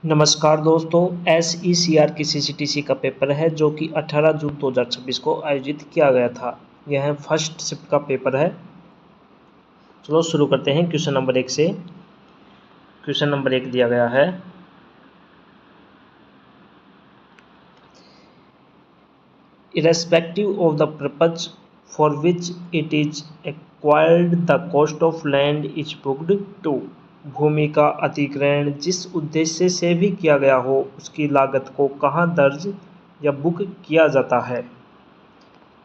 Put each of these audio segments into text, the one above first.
नमस्कार दोस्तों, SECR की CCTC का पेपर है जो कि 18 जून 2026 को आयोजित किया गया था। यह फर्स्ट शिफ्ट का पेपर है। चलो शुरू करते हैं क्वेश्चन नंबर 1 से। क्वेश्चन नंबर 1 दिया गया है, irrespective of the purpose for which it is acquired the cost of land is booked to। भूमि का अधिग्रहण जिस उद्देश्य से भी किया गया हो उसकी लागत को कहाँ दर्ज या बुक किया जाता है।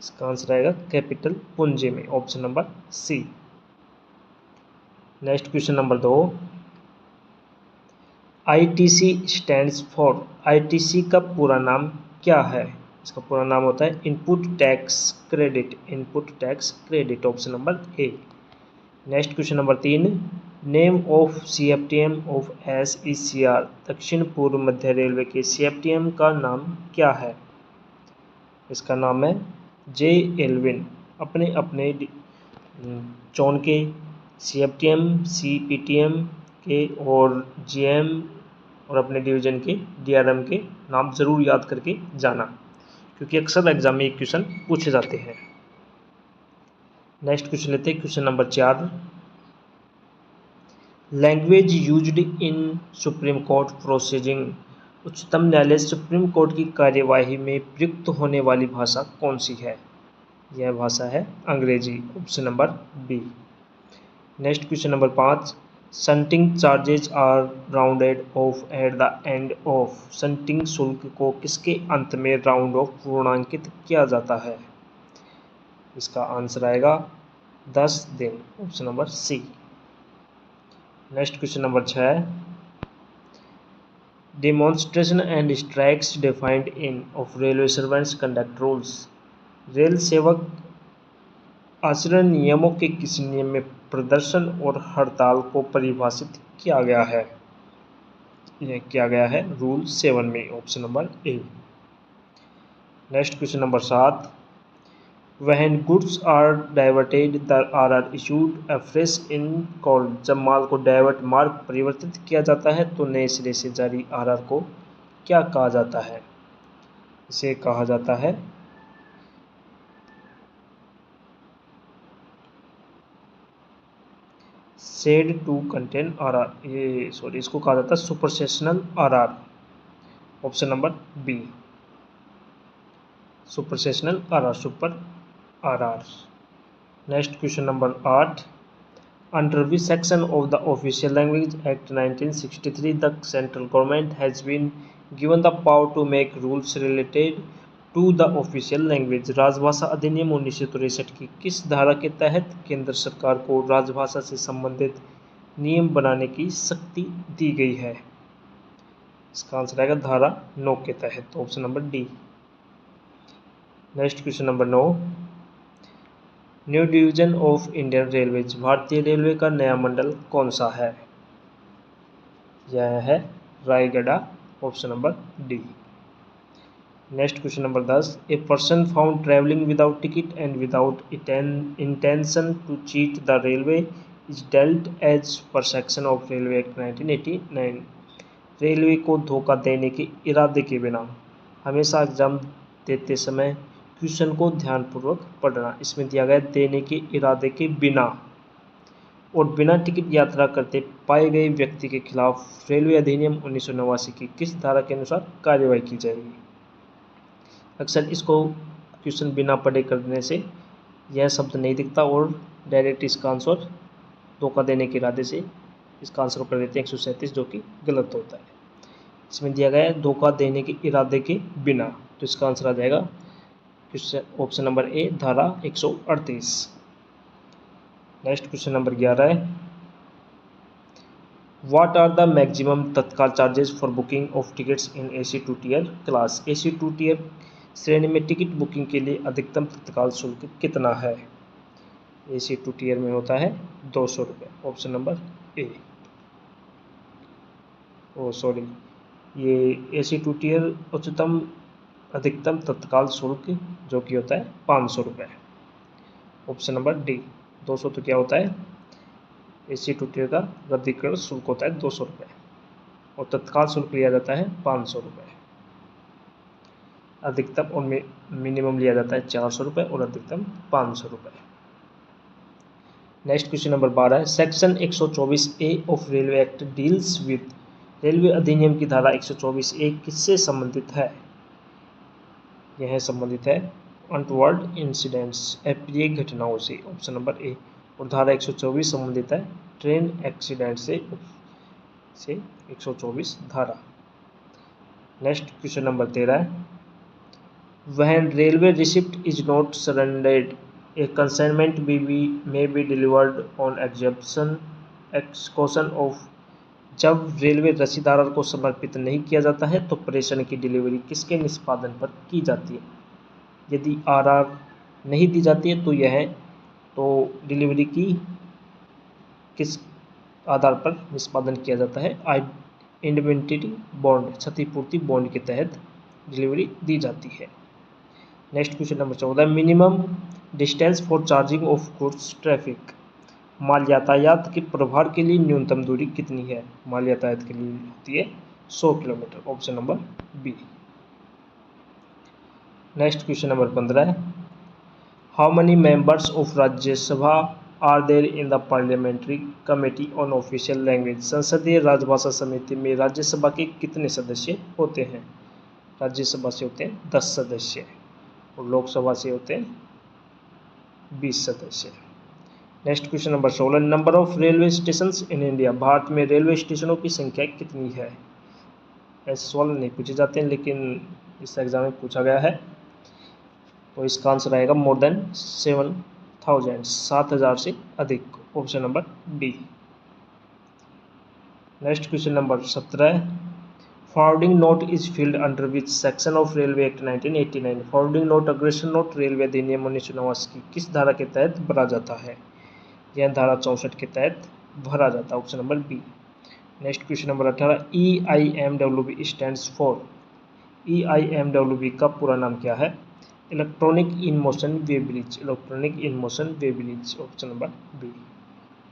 इसका आंसर आएगा कैपिटल पूंजी में, option number C. Next question number 2, ITC stands for. ITC का पूरा नाम क्या है। इसका पूरा नाम होता है input tax credit. Input tax credit, option number A. Next question number 3, name of CFTM of SECR। दक्षिण पूर्व मध्य रेलवे के CFTM का नाम क्या है। इसका नाम है J एल्विन। अपने अपने जोन के CFTM, CPTM के और GM और अपने डिवीज़न के DRM के नाम ज़रूर याद करके जाना, क्योंकि अक्सर एग्जाम में ये क्वेश्चन पूछे जाते हैं। नेक्स्ट क्वेश्चन लेते हैं, question number 4, language used in supreme court processing. उच्चतम न्यायालय सुप्रीम कोर्ट की कार्यवाही में प्रयुक्त होने वाली भाषा कौन सी है। यह भाषा है अंग्रेजी, option number B. Next question number 5, shunting charges are rounded off at the end of. Shunting शुल्क को किसके अंत में राउंड ऑफ पूर्णांकित किया जाता है। इसका आंसर आएगा 10 दिन, option number C. Next question number 6, demonstration and strikes defined in of railway servants conduct rules. रेल सेवक आचरण नियमों के किस नियम में प्रदर्शन और हड़ताल को परिभाषित किया गया है। यह किया गया है रूल 7 में, option number A. Next question number 7, when goods are diverted the are issued a fresh in called. जब माल को डाइवर्ट मार्ग परिवर्तित किया जाता है तो नए सिरे से जारी RR को क्या कहा जाता है। इसे कहा जाता है सेड टू कंटेन RR। ये सॉरी, इसको कहा जाता है supersessional RR, option number B, supersessional RR, super RR। Next question number 8, under which section of the official language act 1963 the central government has been given the power to make rules related to the official language. राजभाषा अधिनियम 1963 की किस धारा के तहत केंद्र सरकार को राजभाषा से संबंधित नियम बनाने की शक्ति दी गई है। इसका आंसर आएगा धारा 9 के तहत, option number D. Next question number 9, new division of Indian railways. भारतीय रेलवे का नया मंडल कौन सा है। यह है Raigarh, option number D. Next question number 10, a person found travelling without ticket and without intention to cheat the railway is dealt as per section of railway act 1989। Railway को धोखा देने के इरादे के बिना। हमेशा एग्जाम देते समय क्वेश्चन को ध्यानपूर्वक पढ़ना। इसमें दिया गया देने के इरादे के बिना और बिना टिकट यात्रा करते पाए गए व्यक्ति के खिलाफ रेलवे अधिनियम 1989 की किस धारा के अनुसार कार्यवाही की जाएगी। अक्सर इसको क्वेश्चन बिना पढ़े करने से यह शब्द नहीं दिखता और डायरेक्ट इसका आंसर धोखा देने के इरादे से इसका आंसर कर देते हैं 137, जो कि गलत होता है। इसमें दिया गया है धोखा देने के इरादे के बिना, तो इसका आंसर आ जाएगा ऑप्शन नंबर ए, धारा 138। नेक्स्ट क्वेश्चन नंबर 11 है, what are the maximum tatkal charges for booking of tickets in AC 2 tier class. AC 2 tier श्रेणी में टिकट बुकिंग के लिए अधिकतम तत्काल शुल्क कितना है। AC 2 टियर में होता है 200 रुपये, option number A. Oh sorry, ये AC 2 टियर उच्चतम अधिकतम तत्काल शुल्क जो कि होता है 500 रुपये, ऑप्शन नंबर डी। 200 तो क्या होता है, AC 2 टियर का रद्दीकरण शुल्क होता है 200 रुपये। और तत्काल शुल्क लिया जाता है 500 रुपये। अधिकतम और मिनिमम लिया जाता है 400 रुपये और अधिकतम 500 रुपये। नेक्स्ट क्वेश्चन नंबर 12 है, section 124A of railway act deals with, railway अधिनियम की धारा 124A किससे संबंधित है? यह संबंधित है अनटोवर्ड इंसिडेंट्स, अप्रिय घटनाओं से, ऑप्शन नंबर ए। और धारा 124 संबंधित है ट्रेन एक्सीडेंट से 124 धारा। नेक्स्ट क्वेश्चन नंबर 13 है, when railway receipt is not surrendered A consignment may be delivered on execution of, जब रेलवे रसीदार को समर्पित नहीं किया जाता है तो प्रेषण की डिलीवरी किसके निष्पादन पर की जाती है? यदि आरआर नहीं दी जाती है तो डिलीवरी की किस आधार पर निष्पादन किया जाता है? इंडेमनिटी बॉन्ड, क्षतिपूर्ति बॉन्ड के तहत डिलीवरी दी जाती है। Next question number 14, minimum distance for charging of goods traffic, माल यातायात के प्रभार के लिए न्यूनतम दूरी कितनी है? माल यातायात के लिए होती है 100 kilometre, option number B. Next question number 15 है, how many members of Rajya Sabha are there in the parliamentary committee on official language, संसदीय राजभाषा समिति में राज्यसभा के कितने सदस्य होते हैं? राज्यसभा से होते हैं 10 सदस्य और लोकसभा से होते हैं 20 सदस्य। Next question number 16, number of railway stations in India, Bharat में रेलवे स्टेशनों की संख्या कितनी है? ऐसे सवाल नहीं पूछे जाते हैं लेकिन इस एग्जाम में पूछा गया है, तो इसका आंसर आएगा मोर देन 7,000, 7,000 से अधिक, option number D. Next question number 17, forwarding note is field under which section of railway act 1989, forwarding note aggression note railway अधिनियम 1989 की किस धारा के तहत भरा जाता है? यह धारा 64 के तहत भरा जाता है, option number B. Next question number 18, EIMWB stands for, EIMWB का पूरा नाम क्या है? Electronic in motion weigh bridge, electronic in motion weigh bridge, option number B,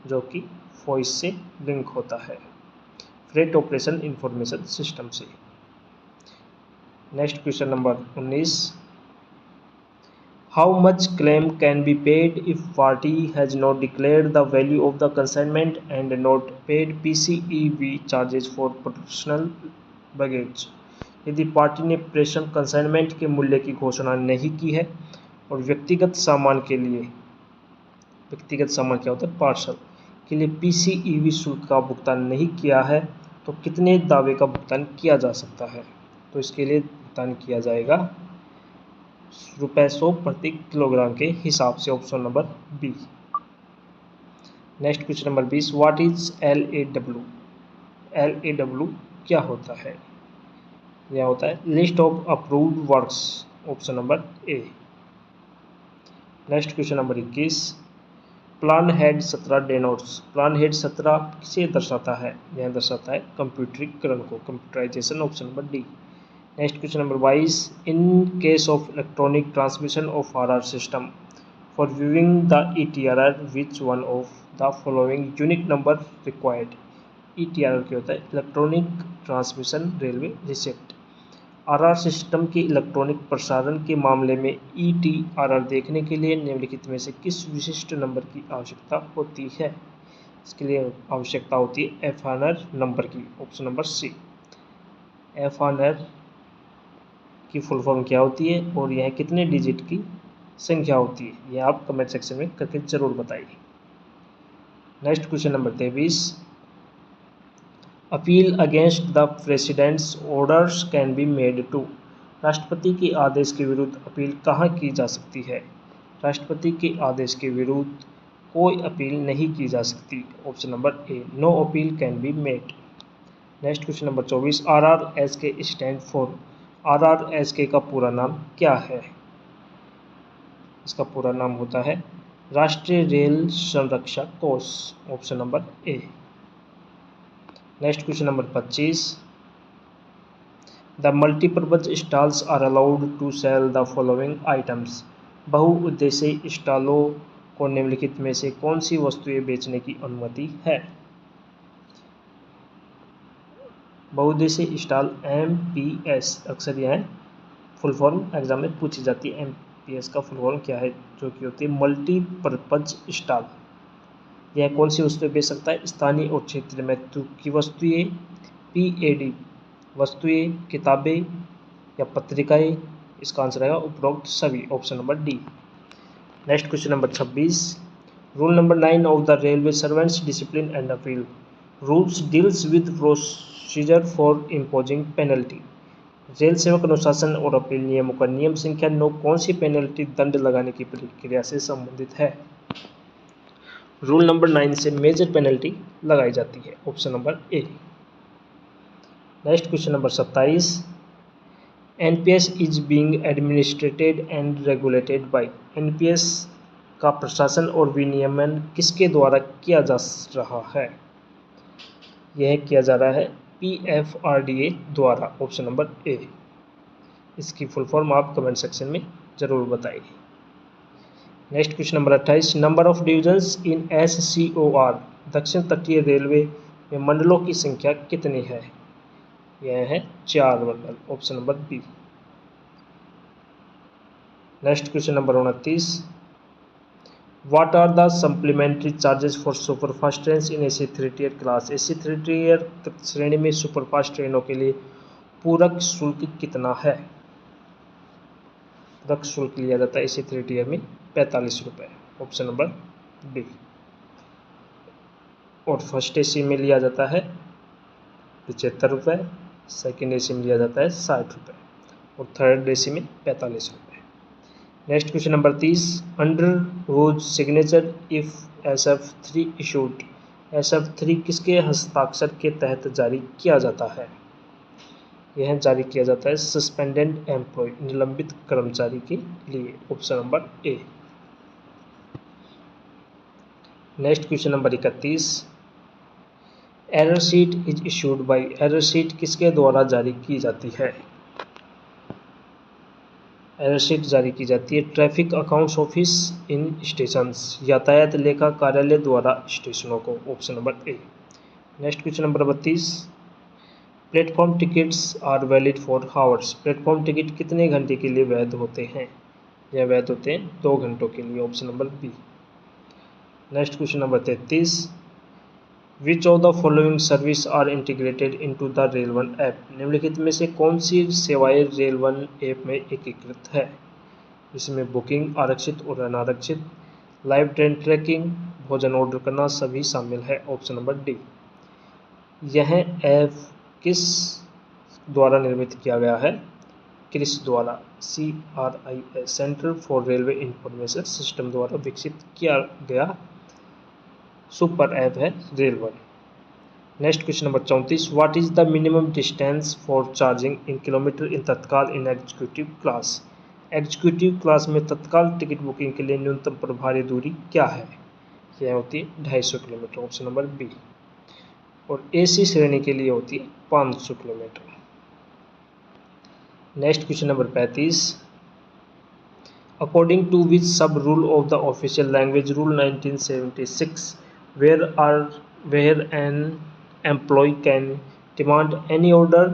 जो कि वॉइस से लिंक होता है फ्रेट ऑपरेशन इंफॉर्मेशन सिस्टम से। Next question number 19, how much claim can be paid if party has not declared the value of the consignment and not paid PCEB charges for personal baggage, यदि party ने प्रेषण consignment के मूल्य की घोषणा नहीं की है और व्यक्तिगत सामान क्या होता है, पार्सल के लिए PCEB शुल्क का भुगतान नहीं किया है तो कितने दावे का भुगतान किया जा सकता है? तो इसके लिए भुगतान किया जाएगा ₹100 प्रति किलोग्राम के हिसाब से, option number B. Next question number 20, what is LAW, LAW क्या होता है? यह होता है list of approved works, option number A. Next question number 21, plan head 17 denotes, plan head 17 किसे दर्शाता है? यह दर्शाता है कंप्यूटरीकरण को, computerisation, option number D. Next question number 22, in case of electronic transmission of RR system for viewing the ETRR which one of the following unique number required? ETRR क्या होता है? Electronic transmission railway receipt. RR system के electronic प्रसारण के मामले में ETRR देखने के लिए निम्नलिखित में से किस विशिष्ट नंबर की आवश्यकता होती है? इसके लिए आवश्यकता होती है FNR नंबर की, ऑप्शन नंबर सी। FNR की फुल फॉर्म क्या होती है और यह कितने डिजिट की संख्या होती है? यह आप कमेंट सेक्शन में करके जरूर बताइए। Next question number 23, appeal against the president's orders can be made to, राष्ट्रपति के आदेश के विरुद्ध अपील कहाँ की जा सकती है? राष्ट्रपति के आदेश के विरुद्ध कोई अपील नहीं की जा सकती, option number A, no appeal can be made. Next question number 24, RRSK stand for, RRSK का पूरा नाम क्या है? इसका पूरा नाम होता है राष्ट्रीय रेल संरक्षा कोष, option number A. Next question number 25, the multipurpose stalls are allowed to sell the following items, बहुउद्देशीय स्टॉलों को निम्नलिखित में से कौन सी वस्तुएं बेचने की अनुमति है? बहुउद्देशीय स्टॉल MPS, अक्सर यह फुल फॉर्म एग्जाम में पूछी जाती है। MPS का फुल फॉर्म क्या है, जो कि होती है मल्टीपर्पज स्टॉल। यह कौन सी वस्तुएं बेच सकता है, स्थानीय और क्षेत्रीय महत्व की वस्तुएं, PAD वस्तुएं, किताबें या पत्रिकाएं। इसका आंसर आएगा उपरोक्त सभी, option number D. Next question number 26, rule number 9 of the railway servants discipline and appeal rules deals with procedure for imposing penalty. Rail सेवक अनुशासन और अपील नियमों का नियम संख्या 9 कौन सी पेनल्टी दंड लगाने की प्रक्रिया से संबंधित है। रूल नंबर 9 से मेजर पेनल्टी लगाई जाती है, option number A. Next question number 27, NPS is being administrated and regulated by. NPS का प्रशासन और विनियमन किसके द्वारा किया जा रहा है। यह किया जा रहा है PFRDA द्वारा, ऑप्शन नंबर ए। इसकी फुल फॉर्म आप कमेंट सेक्शन में जरूर बताइए। Next question number 28, number of divisions in SCOR, दक्षिण तटीय रेलवे में मंडलों की संख्या कितनी है। यह है 4 मंडल, option number B. Next question number 29, what are the supplementary charges for superfast train in AC 3 tier class. AC 3 tier श्रेणी में सुपरफास्ट ट्रेनों के लिए पूरक शुल्क कितना है। पूरक शुल्क लिया जाता है AC 3 टियर में 45 रुपये, ऑप्शन नंबर डी। और फर्स्ट AC में लिया जाता है 75 रुपये, सेकेंड AC में लिया जाता है 60 रुपये और थर्ड AC में 45 रुपये। Next question number 30, under whose signature if SF3 issued. SF3 किसके हस्ताक्षर के तहत जारी किया जाता है। यह जारी किया जाता है सस्पेंडेड एम्प्लॉय, निलंबित कर्मचारी के लिए, option number A. Next question number 31, error sheet is issued by. Error sheet किसके द्वारा जारी की जाती है। एरर शीट जारी की जाती है traffic accounts office in stations, यातायात लेखा कार्यालय द्वारा स्टेशनों को, option number A. Next question number 32, platform tickets are valid for hours. Platform ticket कितने घंटे के लिए वैध होते हैं। यह वैध होते हैं 2 घंटों के लिए, option number B. Next question number 33, which of the following service are integrated into the rail one app. निम्नलिखित में से कौन सी सेवाएं रेल वन ऐप में एकीकृत है। इसमें बुकिंग, आरक्षित और अनारक्षित, लाइव ट्रेन ट्रैकिंग, भोजन ऑर्डर करना सभी शामिल है, ऑप्शन नंबर डी। यह ऐप किस द्वारा निर्मित किया गया है। क्रिस द्वारा, CRIS, central for railway information system द्वारा विकसित किया गया सुपर ऐप है rail one. Next question number 34, what is the minimum distance for charging in kilometre इन तत्काल इन एग्जीक्यूटिव क्लास। एग्जीक्यूटिव क्लास में तत्काल टिकट बुकिंग के लिए न्यूनतम प्रभावी दूरी क्या है। यह होती है 250 किलोमीटर, ऑप्शन नंबर बी। और AC श्रेणी के लिए होती है 500 kilometre. Next question number 35, according to which sub rule of the official language rule 1976 where an employee can demand any order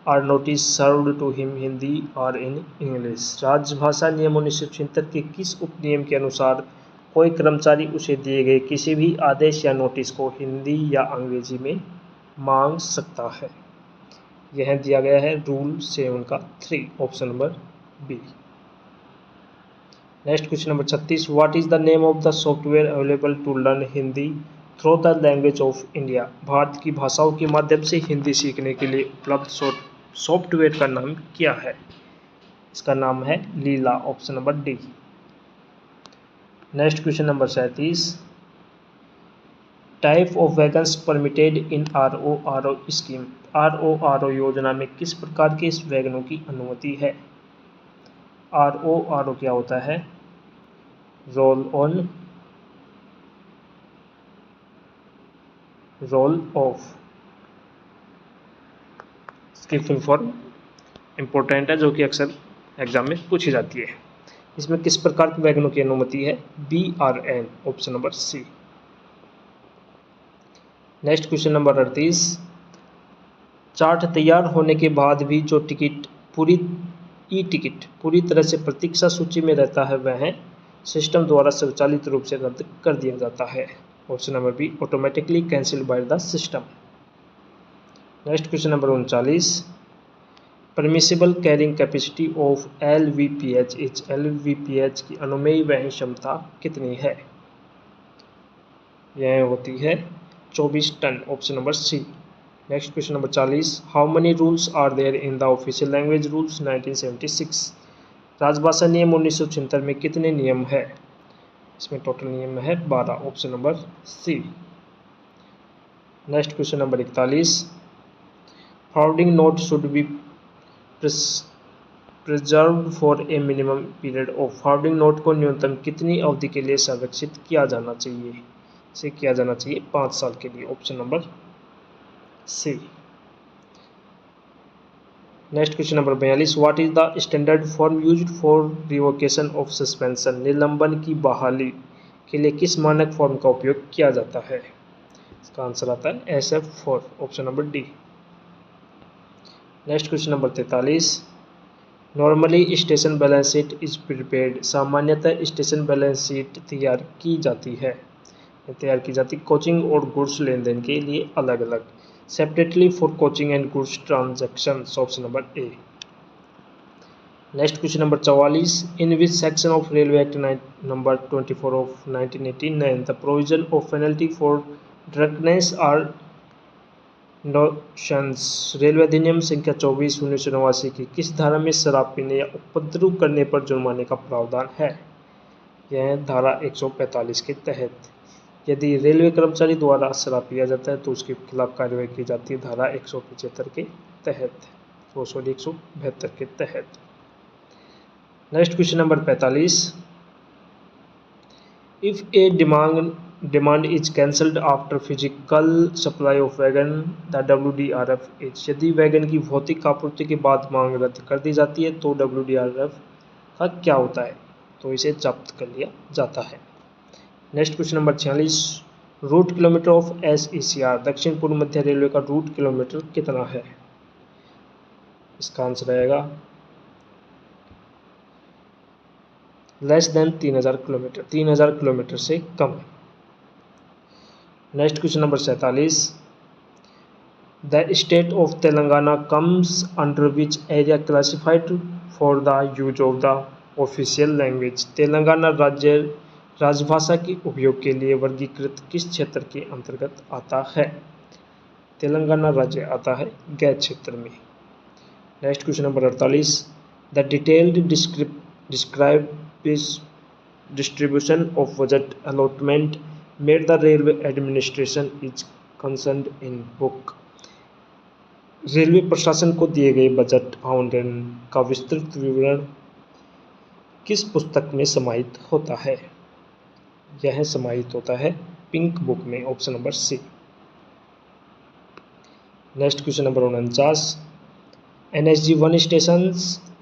or notice served to him Hindi or in English। राजभाषा नियम 1976 के किस उपनियम के अनुसार कोई कर्मचारी उसे दिए गए किसी भी आदेश या नोटिस को हिंदी या अंग्रेजी में मांग सकता है। यह दिया गया है रूल 7 का 3, option number B. Next question number 36, what is the name of the software available to learn Hindi through the language of India. भारत की भाषाओं के माध्यम से हिंदी सीखने के लिए उपलब्ध सॉफ्टवेयर का नाम क्या है। इसका नाम है Leela, option number D. Next question number 37, type of wagons permitted in RORO scheme. RORO योजना में किस प्रकार के इस वैगनों की अनुमति है। RORO क्या होता है, रोल ऑन रोल ऑफ। इसकी फुल फॉर्म इंपॉर्टेंट है, जो कि अक्सर एग्जाम में पूछी जाती है। इसमें किस प्रकार के वैगनों की अनुमति है, BRN, option number C. Next question number 38, chart तैयार होने के बाद भी जो टिकट पूरी तरह से प्रतीक्षा सूची में रहता है वह सिस्टम द्वारा स्वचालित रूप से रद्द कर दिया जाता है। Option number B, automatically cancelled by the system. Next question number 39, permissible carrying capacity of LVPH is LVPH की अनुमेय वहन क्षमता कितनी है? यह होती है 24 ton. Option number C. Next question number 40, how many rules are there in the official language rules 1976? राजभाषा नियम 1976 में कितने नियम है? इसमें टोटल नियम है 12। Option number C. Next question number 41, forwarding note should be preserved for a minimum period of. Forwarding note को न्यूनतम कितनी अवधि के लिए संरक्षित किया जाना चाहिए? इसे किया जाना चाहिए 5 साल के लिए। Option number C. Next question number 42, what is the standard form used for revocation of suspension? निलंबन की बहाली के लिए किस मानक फॉर्म का उपयोग किया जाता है? इसका आंसर आता है SF4। Option number D. Next question number 43, normally station balance sheet is prepared. सामान्यतः स्टेशन बैलेंस शीट तैयार की जाती कोचिंग और गुड्स लेन देन के लिए अलग अलग, separately for coaching and goods transaction. Option number A. Next question number 44, in which section of railway act number 24 of 1989 the provision of penalty for drunkenness or nuisance? Railway अधिनियम संख्या 24 1989 की किस धारा में शराब पीने या उपद्रव करने पर जुर्माने का प्रावधान है? यह धारा 145 के तहत। यदि रेलवे कर्मचारी द्वारा शराब पिया जाता है तो उसके खिलाफ कार्रवाई की जाती है धारा 175 के तहत, 172 के तहत। Next question number 45, if A demand is cancelled after physical supply of wagon the WDRF is. यदि वैगन की भौतिक आपूर्ति के बाद मांग रद्द कर दी जाती है तो WDRF का क्या होता है? तो इसे जब्त कर लिया जाता है। Next question number 46, route kilometre of SECR दक्षिण पूर्व मध्य रेलवे का रूट किलोमीटर कितना है? इसका आंसर आएगा लेस देन 3000 किलोमीटर, 3000 किलोमीटर से कम। Next question number 47, the state of Telangana comes under which area classified for the use of the official language? Telangana राज्य राजभाषा के उपयोग के लिए वर्गीकृत किस क्षेत्र के अंतर्गत आता है? तेलंगाना राज्य आता है गैर क्षेत्र में। Next question number 48, the detailed describe distribution of budget allotment made the railway administration is concerned in book. Railway प्रशासन को दिए गए बजट आवंटन का विस्तृत विवरण किस पुस्तक में समाहित होता है? यह समाहित होता है पिंक बुक में। Option number C. Next question number 49, NSG1 station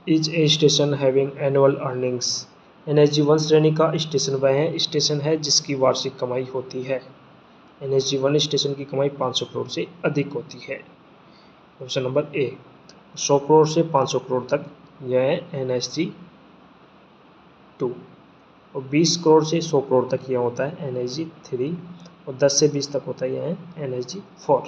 is a station having annual earnings. NSG1 श्रेणी का स्टेशन वह स्टेशन है जिसकी वार्षिक कमाई होती है। NSG1 स्टेशन की कमाई 500 करोड़ से अधिक होती है। ऑप्शन नंबर ए, 100 करोड़ से 500 करोड़ तक यह है NSG2, और 20 करोड़ से 100 करोड़ तक यह होता है NSG3, और 10 से 20 तक होता है यह NSG4।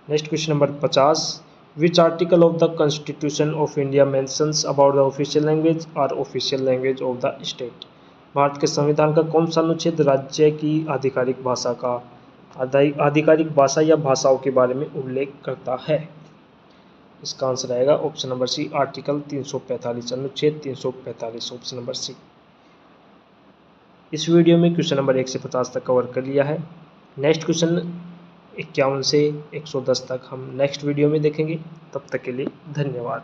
Next question number 50, which article of the constitution of India mentions about the official language और official language of the state? Bharat के संविधान का कौन सा अनुच्छेद राज्य की आधिकारिक भाषा या भाषाओं के बारे में उल्लेख करता है? इसका आंसर आएगा ऑप्शन नंबर सी, आर्टिकल 345, अनुच्छेद 345। Option number C. इस वीडियो में क्वेश्चन नंबर 1 से 50 तक कवर कर लिया है। नेक्स्ट क्वेश्चन 51 से 110 तक हम नेक्स्ट वीडियो में देखेंगे। तब तक के लिए धन्यवाद।